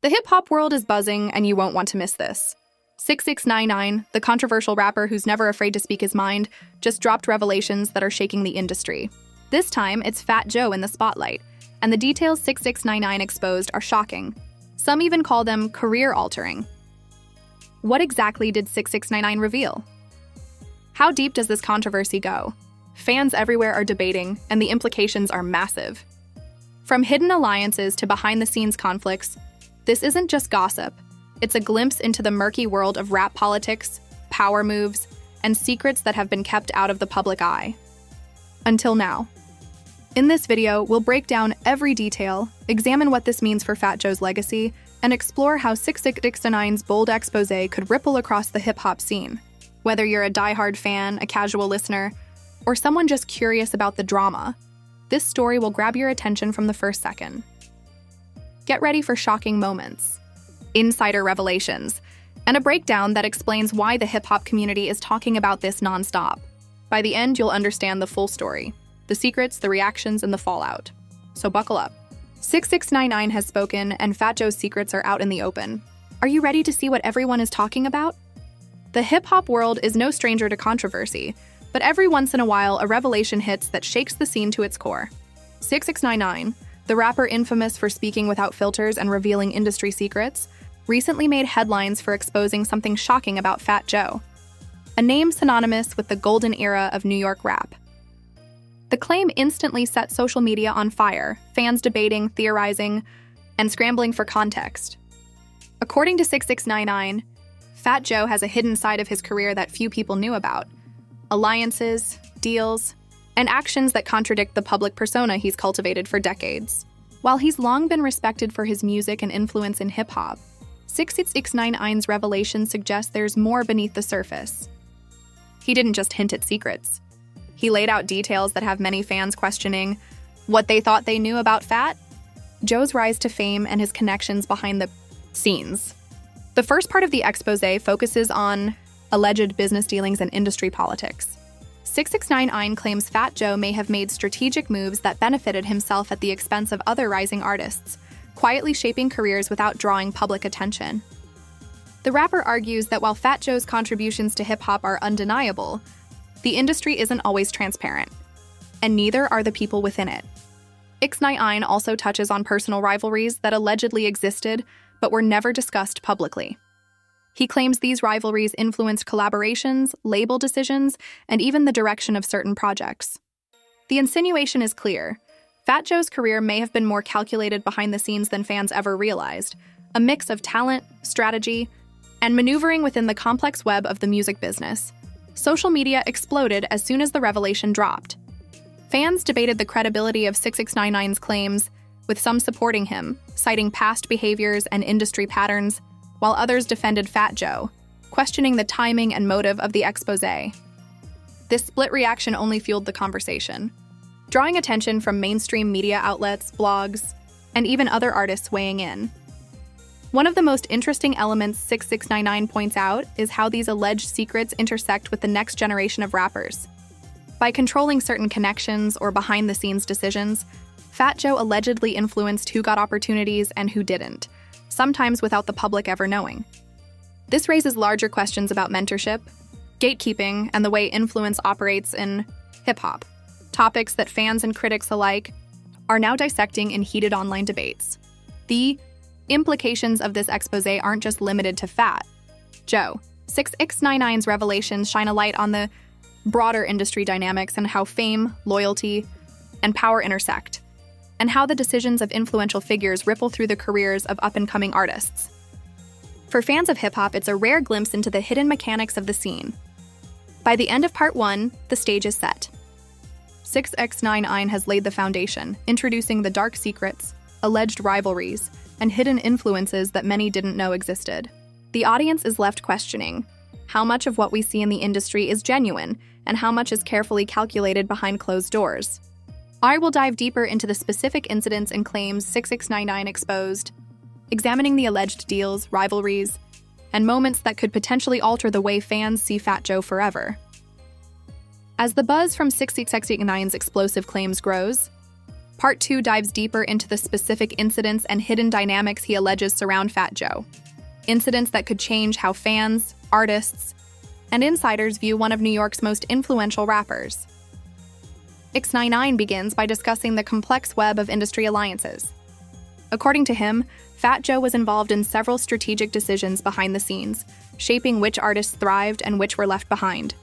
The hip-hop world is buzzing, and you won't want to miss this. 6ix9ine, the controversial rapper who's never afraid to speak his mind, just dropped revelations that are shaking the industry. This time, it's Fat Joe in the spotlight, and the details 6ix9ine exposed are shocking. Some even call them career-altering. What exactly did 6ix9ine reveal? How deep does this controversy go? Fans everywhere are debating, and the implications are massive. From hidden alliances to behind-the-scenes conflicts, this isn't just gossip. It's a glimpse into the murky world of rap politics, power moves, and secrets that have been kept out of the public eye. Until now. In this video, we'll break down every detail, examine what this means for Fat Joe's legacy, and explore how 6ix9ine's bold exposé could ripple across the hip-hop scene. Whether you're a diehard fan, a casual listener, or someone just curious about the drama, this story will grab your attention from the first second. Get ready for shocking moments, insider revelations, and a breakdown that explains why the hip-hop community is talking about this nonstop. By the end, you'll understand the full story, the secrets, the reactions, and the fallout. So buckle up. 6ix9ine has spoken, and Fat Joe's secrets are out in the open. Are you ready to see what everyone is talking about? The hip-hop world is no stranger to controversy, but every once in a while, a revelation hits that shakes the scene to its core. 6ix9ine, the rapper infamous for speaking without filters and revealing industry secrets, recently made headlines for exposing something shocking about Fat Joe, a name synonymous with the golden era of New York rap. The claim instantly set social media on fire, fans debating, theorizing, and scrambling for context. According to 6ix9ine, Fat Joe has a hidden side of his career that few people knew about: alliances, deals, and actions that contradict the public persona he's cultivated for decades. While he's long been respected for his music and influence in hip-hop, 6ix9ine's revelation suggests there's more beneath the surface. He didn't just hint at secrets. He laid out details that have many fans questioning what they thought they knew about Fat Joe's rise to fame and his connections behind the scenes. The first part of the exposé focuses on alleged business dealings and industry politics. 6ix9ine claims Fat Joe may have made strategic moves that benefited himself at the expense of other rising artists, quietly shaping careers without drawing public attention. The rapper argues that while Fat Joe's contributions to hip-hop are undeniable, the industry isn't always transparent, and neither are the people within it. 6ix9ine also touches on personal rivalries that allegedly existed but were never discussed publicly. He claims these rivalries influenced collaborations, label decisions, and even the direction of certain projects. The insinuation is clear. Fat Joe's career may have been more calculated behind the scenes than fans ever realized, a mix of talent, strategy, and maneuvering within the complex web of the music business. Social media exploded as soon as the revelation dropped. Fans debated the credibility of 6ix9ine's claims, with some supporting him, citing past behaviors and industry patterns, while others defended Fat Joe, questioning the timing and motive of the exposé. This split reaction only fueled the conversation, drawing attention from mainstream media outlets, blogs, and even other artists weighing in. One of the most interesting elements 6ix9ine points out is how these alleged secrets intersect with the next generation of rappers. By controlling certain connections or behind-the-scenes decisions, Fat Joe allegedly influenced who got opportunities and who didn't, sometimes without the public ever knowing. This raises larger questions about mentorship, gatekeeping, and the way influence operates in hip-hop, topics that fans and critics alike are now dissecting in heated online debates. The implications of this exposé aren't just limited to Fat Joe. 6ix9ine's revelations shine a light on the broader industry dynamics and how fame, loyalty, and power intersect, and how the decisions of influential figures ripple through the careers of up-and-coming artists. For fans of hip-hop, it's a rare glimpse into the hidden mechanics of the scene. By the end of Part 1, the stage is set. 6ix9ine has laid the foundation, introducing the dark secrets, alleged rivalries, and hidden influences that many didn't know existed. The audience is left questioning how much of what we see in the industry is genuine and how much is carefully calculated behind closed doors. I will dive deeper into the specific incidents and claims 6ix9ine exposed, examining the alleged deals, rivalries, and moments that could potentially alter the way fans see Fat Joe forever. As the buzz from 6ix9ine's explosive claims grows, Part 2 dives deeper into the specific incidents and hidden dynamics he alleges surround Fat Joe. Incidents that could change how fans, artists, and insiders view one of New York's most influential rappers. 6ix9ine begins by discussing the complex web of industry alliances. According to him, Fat Joe was involved in several strategic decisions behind the scenes, shaping which artists thrived and which were left behind.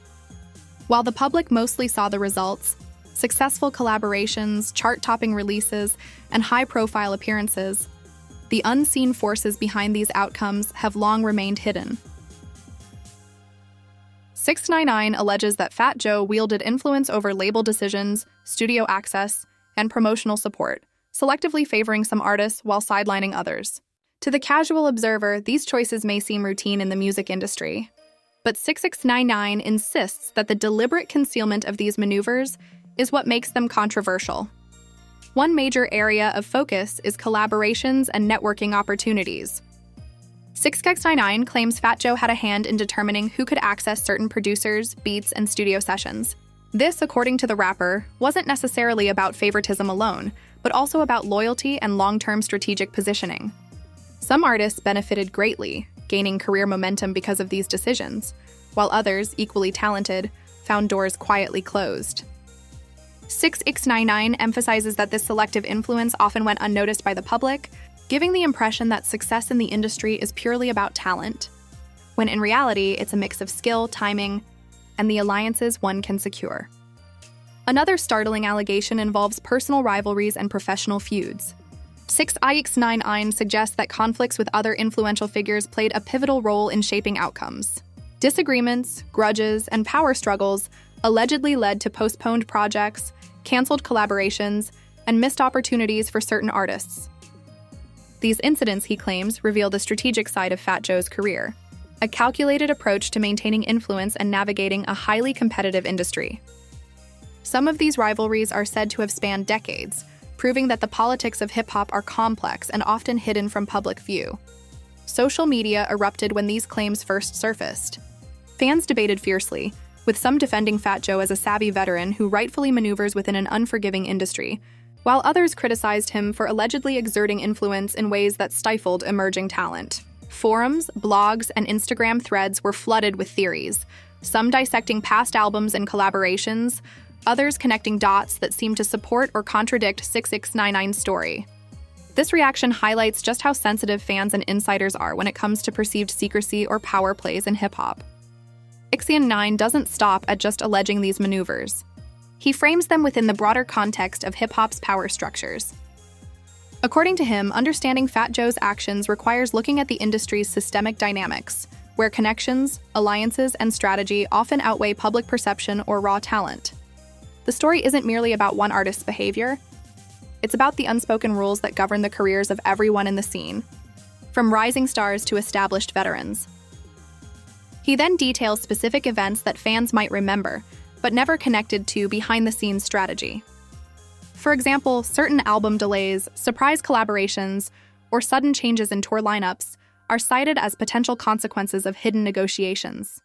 While the public mostly saw the results, successful collaborations, chart-topping releases, and high-profile appearances, the unseen forces behind these outcomes have long remained hidden. 6ix9ine alleges that Fat Joe wielded influence over label decisions, studio access, and promotional support, selectively favoring some artists while sidelining others. To the casual observer, these choices may seem routine in the music industry, but 6ix9ine insists that the deliberate concealment of these maneuvers is what makes them controversial. One major area of focus is collaborations and networking opportunities. 6ix9ine claims Fat Joe had a hand in determining who could access certain producers, beats, and studio sessions. This, according to the rapper, wasn't necessarily about favoritism alone, but also about loyalty and long-term strategic positioning. Some artists benefited greatly, gaining career momentum because of these decisions, while others, equally talented, found doors quietly closed. 6ix9ine emphasizes that this selective influence often went unnoticed by the public, giving the impression that success in the industry is purely about talent, when in reality it's a mix of skill, timing, and the alliances one can secure. Another startling allegation involves personal rivalries and professional feuds. 6ix9ine suggests that conflicts with other influential figures played a pivotal role in shaping outcomes. Disagreements, grudges, and power struggles allegedly led to postponed projects, canceled collaborations, and missed opportunities for certain artists. These incidents, he claims, reveal the strategic side of Fat Joe's career, a calculated approach to maintaining influence and navigating a highly competitive industry. Some of these rivalries are said to have spanned decades, proving that the politics of hip-hop are complex and often hidden from public view. Social media erupted when these claims first surfaced. Fans debated fiercely, with some defending Fat Joe as a savvy veteran who rightfully maneuvers within an unforgiving industry, while others criticized him for allegedly exerting influence in ways that stifled emerging talent. Forums, blogs, and Instagram threads were flooded with theories, some dissecting past albums and collaborations, others connecting dots that seemed to support or contradict 6ix9ine's story. This reaction highlights just how sensitive fans and insiders are when it comes to perceived secrecy or power plays in hip-hop. 6ix9ine doesn't stop at just alleging these maneuvers. He frames them within the broader context of hip-hop's power structures. According to him, understanding Fat Joe's actions requires looking at the industry's systemic dynamics, where connections, alliances, and strategy often outweigh public perception or raw talent. The story isn't merely about one artist's behavior. It's about the unspoken rules that govern the careers of everyone in the scene, from rising stars to established veterans. He then details specific events that fans might remember, but never connected to behind-the-scenes strategy. For example, certain album delays, surprise collaborations, or sudden changes in tour lineups are cited as potential consequences of hidden negotiations.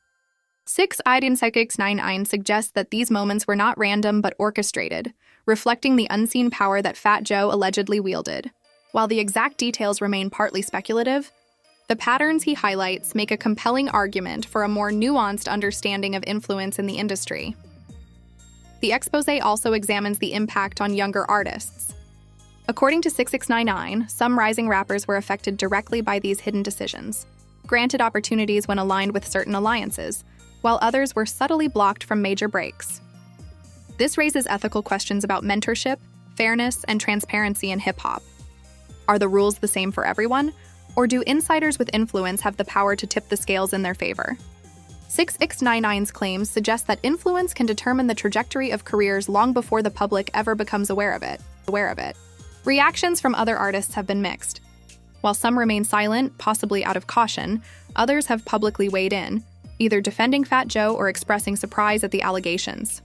6ix9ine suggests that these moments were not random but orchestrated, reflecting the unseen power that Fat Joe allegedly wielded. While the exact details remain partly speculative, the patterns he highlights make a compelling argument for a more nuanced understanding of influence in the industry. The exposé also examines the impact on younger artists. According to 6ix9ine, some rising rappers were affected directly by these hidden decisions, granted opportunities when aligned with certain alliances, while others were subtly blocked from major breaks. This raises ethical questions about mentorship, fairness, and transparency in hip-hop. Are the rules the same for everyone? Or do insiders with influence have the power to tip the scales in their favor? 6ix9ine's claims suggest that influence can determine the trajectory of careers long before the public ever becomes aware of it. Reactions from other artists have been mixed. While some remain silent, possibly out of caution, others have publicly weighed in, either defending Fat Joe or expressing surprise at the allegations.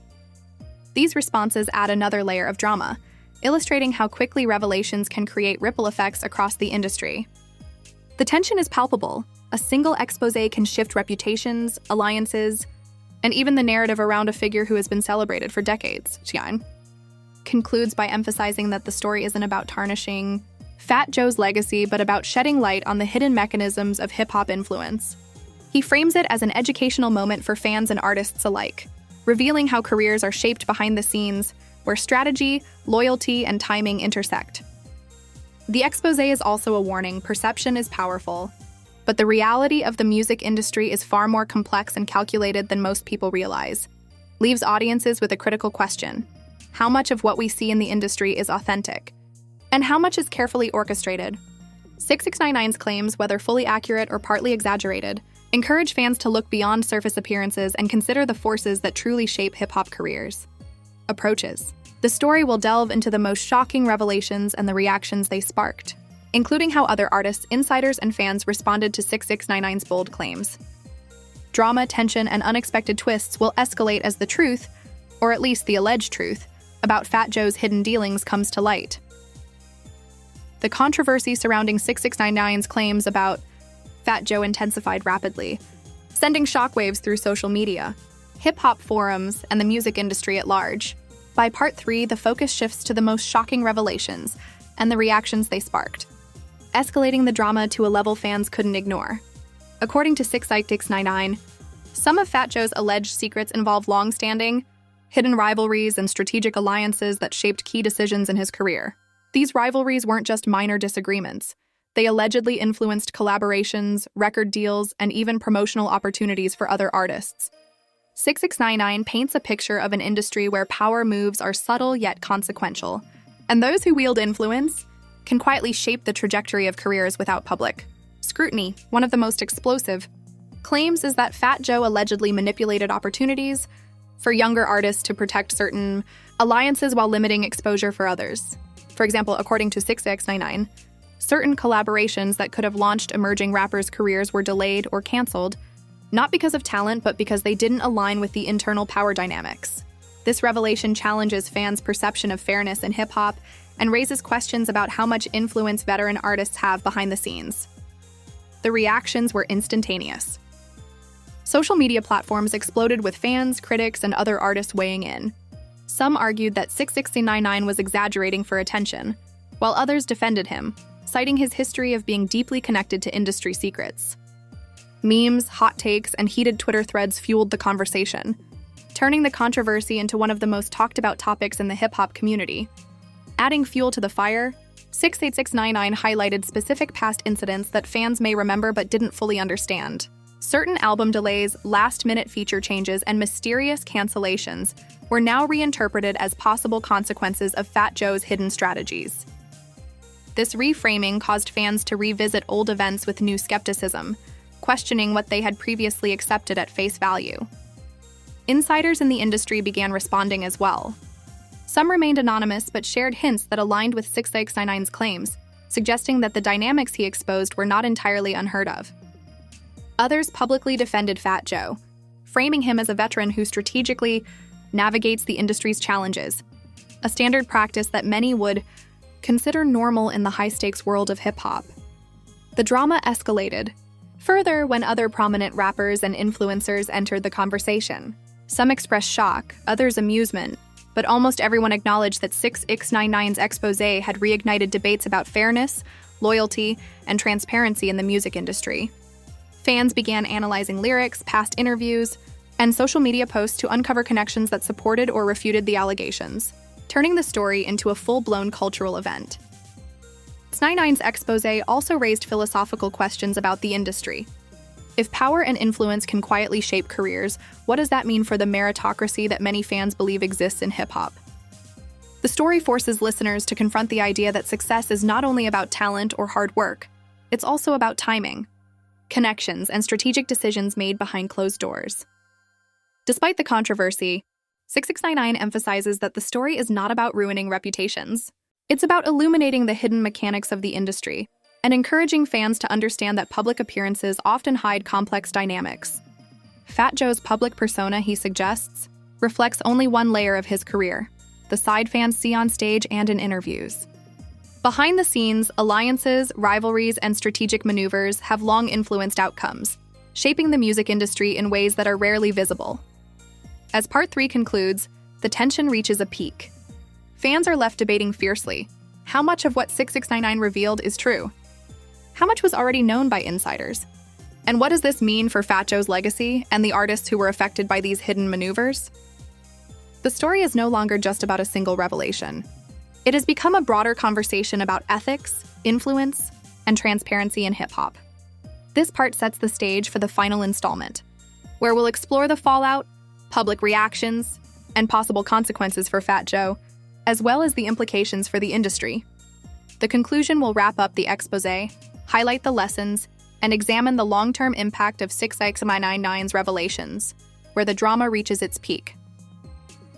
These responses add another layer of drama, illustrating how quickly revelations can create ripple effects across the industry. The tension is palpable. A single exposé can shift reputations, alliances, and even the narrative around a figure who has been celebrated for decades. concludes by emphasizing that the story isn't about tarnishing Fat Joe's legacy, but about shedding light on the hidden mechanisms of hip-hop influence. He frames it as an educational moment for fans and artists alike, revealing how careers are shaped behind the scenes, where strategy, loyalty, and timing intersect. The exposé is also a warning: perception is powerful, but the reality of the music industry is far more complex and calculated than most people realize. Leaves audiences with a critical question: how much of what we see in the industry is authentic? And how much is carefully orchestrated? 6ix9ine's claims, whether fully accurate or partly exaggerated, encourage fans to look beyond surface appearances and consider the forces that truly shape hip-hop careers. Approaches. The story will delve into the most shocking revelations and the reactions they sparked, including how other artists, insiders, and fans responded to 6ix9ine's bold claims. Drama, tension, and unexpected twists will escalate as the truth, or at least the alleged truth, about Fat Joe's hidden dealings comes to light. The controversy surrounding 6ix9ine's claims about Fat Joe intensified rapidly, sending shockwaves through social media, hip-hop forums, and the music industry at large. By Part 3, the focus shifts to the most shocking revelations and the reactions they sparked, escalating the drama to a level fans couldn't ignore. According to 6ix9ine, some of Fat Joe's alleged secrets involve long-standing, hidden rivalries and strategic alliances that shaped key decisions in his career. These rivalries weren't just minor disagreements. They allegedly influenced collaborations, record deals, and even promotional opportunities for other artists. 6ix9ine paints a picture of an industry where power moves are subtle yet consequential, and those who wield influence can quietly shape the trajectory of careers without public scrutiny. One of the most explosive claims is that Fat Joe allegedly manipulated opportunities for younger artists to protect certain alliances while limiting exposure for others. For example, according to 6ix9ine, certain collaborations that could have launched emerging rappers' careers were delayed or canceled, not because of talent, but because they didn't align with the internal power dynamics. This revelation challenges fans' perception of fairness in hip-hop and raises questions about how much influence veteran artists have behind the scenes. The reactions were instantaneous. Social media platforms exploded with fans, critics, and other artists weighing in. Some argued that 6ix9ine was exaggerating for attention, while others defended him, citing his history of being deeply connected to industry secrets. Memes, hot takes, and heated Twitter threads fueled the conversation, turning the controversy into one of the most talked-about topics in the hip-hop community. Adding fuel to the fire, 6ix9ine highlighted specific past incidents that fans may remember but didn't fully understand. Certain album delays, last-minute feature changes, and mysterious cancellations were now reinterpreted as possible consequences of Fat Joe's hidden strategies. This reframing caused fans to revisit old events with new skepticism, questioning what they had previously accepted at face value. Insiders in the industry began responding as well. Some remained anonymous but shared hints that aligned with 6ix9ine's claims, suggesting that the dynamics he exposed were not entirely unheard of. Others publicly defended Fat Joe, framing him as a veteran who strategically navigates the industry's challenges, a standard practice that many would consider normal in the high-stakes world of hip-hop. The drama escalated further when other prominent rappers and influencers entered the conversation. Some expressed shock, others amusement, but almost everyone acknowledged that 6ix9ine's exposé had reignited debates about fairness, loyalty, and transparency in the music industry. Fans began analyzing lyrics, past interviews, and social media posts to uncover connections that supported or refuted the allegations, turning the story into a full-blown cultural event. 6ix9ine's exposé also raised philosophical questions about the industry. If power and influence can quietly shape careers, what does that mean for the meritocracy that many fans believe exists in hip-hop? The story forces listeners to confront the idea that success is not only about talent or hard work, it's also about timing, connections, and strategic decisions made behind closed doors. Despite the controversy, 6ix9ine emphasizes that the story is not about ruining reputations. It's about illuminating the hidden mechanics of the industry and encouraging fans to understand that public appearances often hide complex dynamics. Fat Joe's public persona, he suggests, reflects only one layer of his career, the side fans see on stage and in interviews. Behind the scenes, alliances, rivalries, and strategic maneuvers have long influenced outcomes, shaping the music industry in ways that are rarely visible. As Part 3 concludes, the tension reaches a peak. Fans are left debating fiercely. How much of what 6ix9ine revealed is true? How much was already known by insiders? And what does this mean for Fat Joe's legacy and the artists who were affected by these hidden maneuvers? The story is no longer just about a single revelation. It has become a broader conversation about ethics, influence, and transparency in hip-hop. This part sets the stage for the final installment, where we'll explore the fallout, public reactions, and possible consequences for Fat Joe, as well as the implications for the industry. The conclusion will wrap up the exposé, highlight the lessons, and examine the long-term impact of 6ix9ine's revelations, where the drama reaches its peak.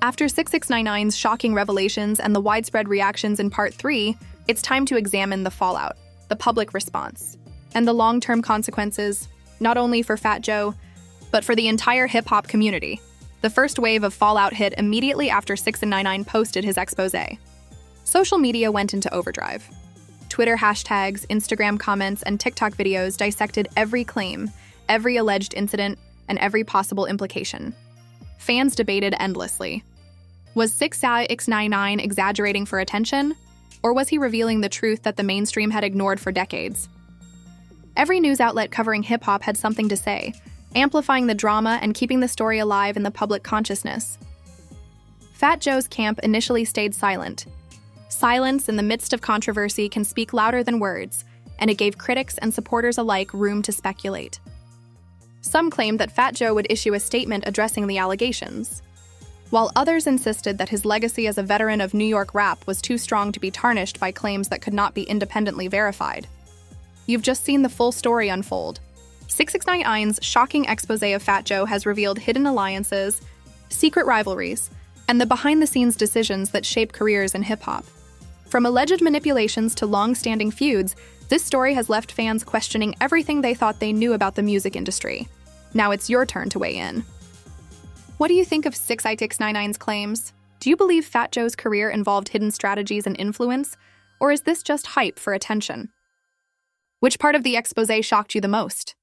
After 6ix9ine's shocking revelations and the widespread reactions in Part 3, it's time to examine the fallout, the public response, and the long-term consequences, not only for Fat Joe, but for the entire hip-hop community. The first wave of fallout hit immediately after 6ix9ine posted his exposé. Social media went into overdrive. Twitter hashtags, Instagram comments, and TikTok videos dissected every claim, every alleged incident, and every possible implication. Fans debated endlessly. Was 6ix9ine exaggerating for attention, or was he revealing the truth that the mainstream had ignored for decades? Every news outlet covering hip-hop had something to say, amplifying the drama and keeping the story alive in the public consciousness. Fat Joe's camp initially stayed silent. Silence in the midst of controversy can speak louder than words, and it gave critics and supporters alike room to speculate. Some claimed that Fat Joe would issue a statement addressing the allegations, while others insisted that his legacy as a veteran of New York rap was too strong to be tarnished by claims that could not be independently verified. You've just seen the full story unfold. 6ix9ine's shocking exposé of Fat Joe has revealed hidden alliances, secret rivalries, and the behind-the-scenes decisions that shape careers in hip-hop. From alleged manipulations to long-standing feuds, this story has left fans questioning everything they thought they knew about the music industry. Now it's your turn to weigh in. What do you think of 6ix9ine's claims? Do you believe Fat Joe's career involved hidden strategies and influence, or is this just hype for attention? Which part of the exposé shocked you the most?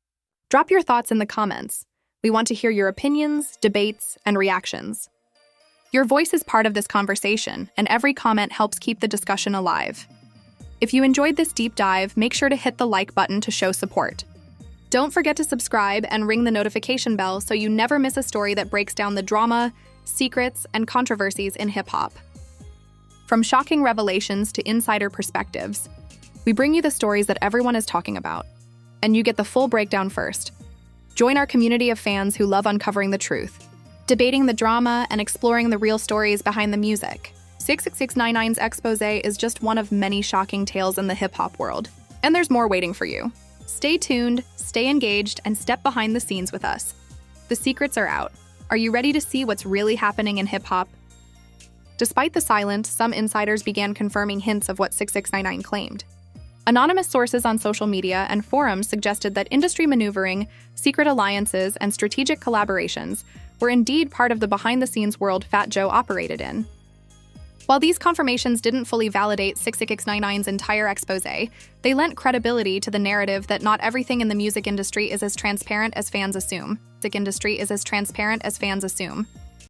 Drop your thoughts in the comments. We want to hear your opinions, debates, and reactions. Your voice is part of this conversation, and every comment helps keep the discussion alive. If you enjoyed this deep dive, make sure to hit the like button to show support. Don't forget to subscribe and ring the notification bell so you never miss a story that breaks down the drama, secrets, and controversies in hip-hop. From shocking revelations to insider perspectives, we bring you the stories that everyone is talking about, and you get the full breakdown first. Join our community of fans who love uncovering the truth, debating the drama, and exploring the real stories behind the music. 6ix9ine's exposé is just one of many shocking tales in the hip-hop world, and there's more waiting for you. Stay tuned, stay engaged, and step behind the scenes with us. The secrets are out. Are you ready to see what's really happening in hip-hop? Despite the silence, some insiders began confirming hints of what 6ix9ine claimed. Anonymous sources on social media and forums suggested that industry maneuvering, secret alliances, and strategic collaborations were indeed part of the behind-the-scenes world Fat Joe operated in. While these confirmations didn't fully validate 6ix9ine's entire exposé, they lent credibility to the narrative that not everything in the music industry is as transparent as fans assume.